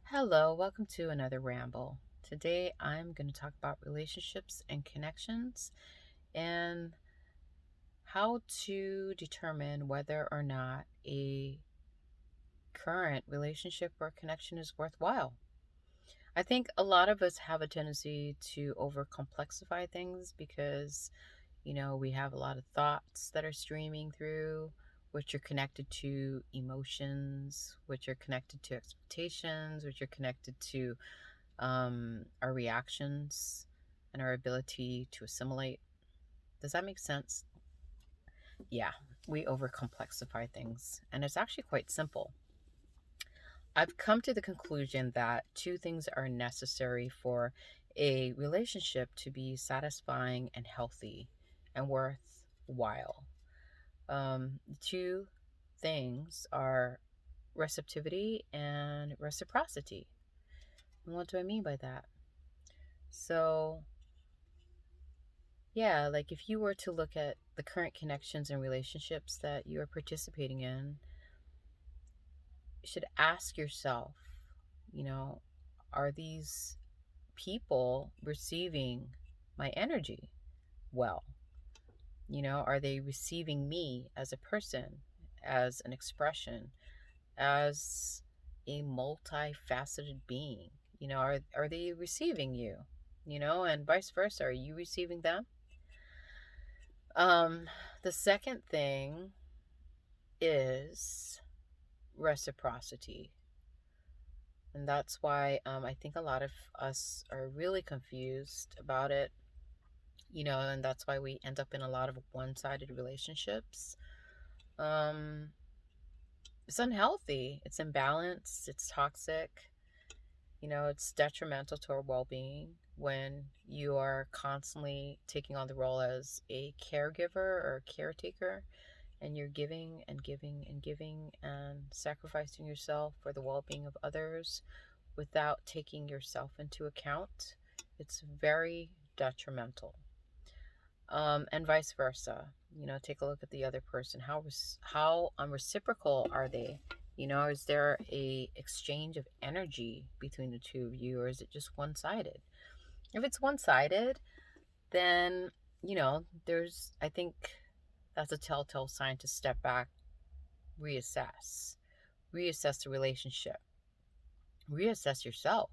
Hello, welcome to another ramble. Today I'm going to talk about relationships and connections and how to determine whether or not a current relationship or connection is worthwhile. I think a lot of us have a tendency to over complexify things because, we have a lot of thoughts that are streaming through, which are connected to emotions, which are connected to expectations, which are connected to our reactions and our ability to assimilate. Does that make sense? Yeah, we overcomplexify things, and it's actually quite simple. I've come to the conclusion that two things are necessary for a relationship to be satisfying and healthy and worthwhile. The two things are receptivity and reciprocity. And what do I mean by that? So, yeah, like if you were to look at the current connections and relationships that you are participating in, you should ask yourself, you know, are these people receiving my energy well? Are they receiving me as a person, as an expression, as a multifaceted being? Are they receiving you? And vice versa, are you receiving them? Um, the second thing is reciprocity. And that's why I think a lot of us are really confused about it, and that's why we end up in a lot of one sided relationships. Um, it's unhealthy, it's imbalanced, it's toxic, it's detrimental to our well being when you are constantly taking on the role as a caregiver or a caretaker and you're giving and giving and giving and sacrificing yourself for the well being of others without taking yourself into account, it's very detrimental. And vice versa. Take a look at the other person. How reciprocal are they? Is there a exchange of energy between the two of you, or is it just one sided? If it's one sided, then there's I think that's a telltale sign to step back, reassess the relationship, reassess yourself.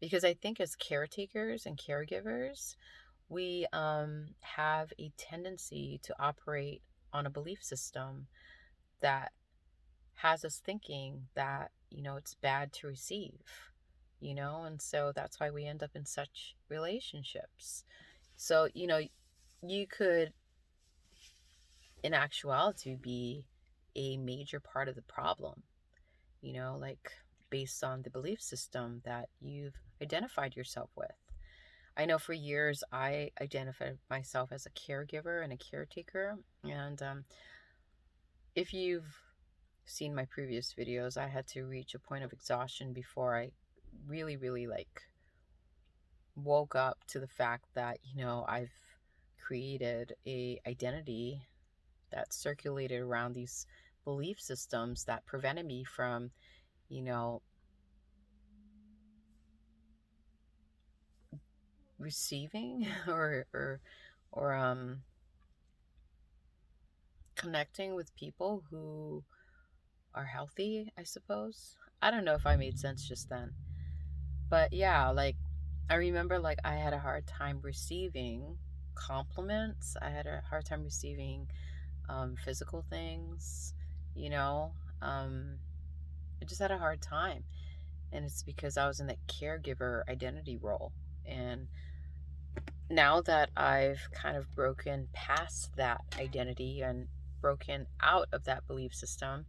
Because I think as caretakers and caregivers, we have a tendency to operate on a belief system that has us thinking that, it's bad to receive, and so that's why we end up in such relationships. So, you could, in actuality, be a major part of the problem, like based on the belief system that you've identified yourself with. I know for years I identified myself as a caregiver and a caretaker. And if you've seen my previous videos, I had to reach a point of exhaustion before I really, really like woke up to the fact that, I've created a identity that circulated around these belief systems that prevented me from, you know, receiving or connecting with people who are healthy, I suppose. I don't know if I made sense just then. But yeah, like I remember like I had a hard time receiving compliments. I had a hard time receiving physical things, you know. Um, I just had a hard time. And it's because I was in that caregiver identity role. And now that I've kind of broken past that identity and broken out of that belief system,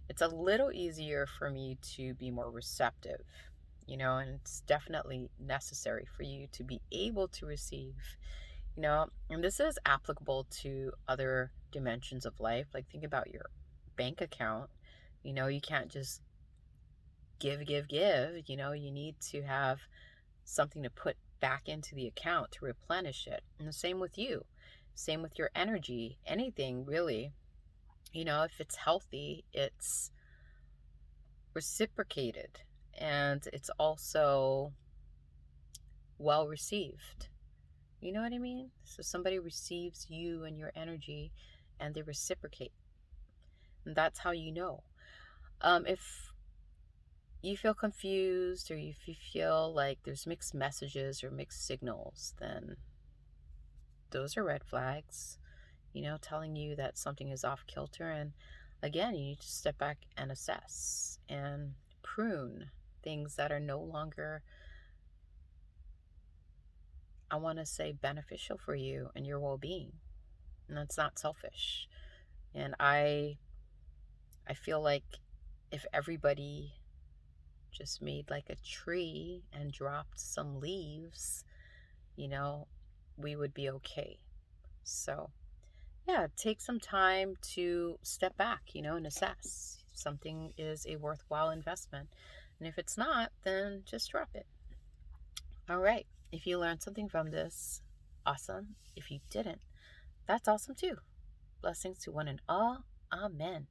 it's a little easier for me to be more receptive, and it's definitely necessary for you to be able to receive, and this is applicable to other dimensions of life. Like, think about your bank account. You can't just give, give, give. You need to have something to put back into the account to replenish it. And the same with you, same with your energy, anything really. If it's healthy, it's reciprocated. and it's also well received. You know what I mean? So somebody receives you and your energy and they reciprocate. And that's how you know. If you feel confused or if you feel like there's mixed messages or mixed signals, then those are red flags, telling you that something is off kilter. And again, you need to step back and assess and prune things that are no longer, I want to say, beneficial for you and your well being. And that's not selfish. And I feel like if everybody just made like a tree and dropped some leaves, you know, we would be okay. So, yeah, take some time to step back, and assess if something is a worthwhile investment. And if it's not, then just drop it. All right. If you learned something from this, awesome. If you didn't, that's awesome too. Blessings to one and all. Amen.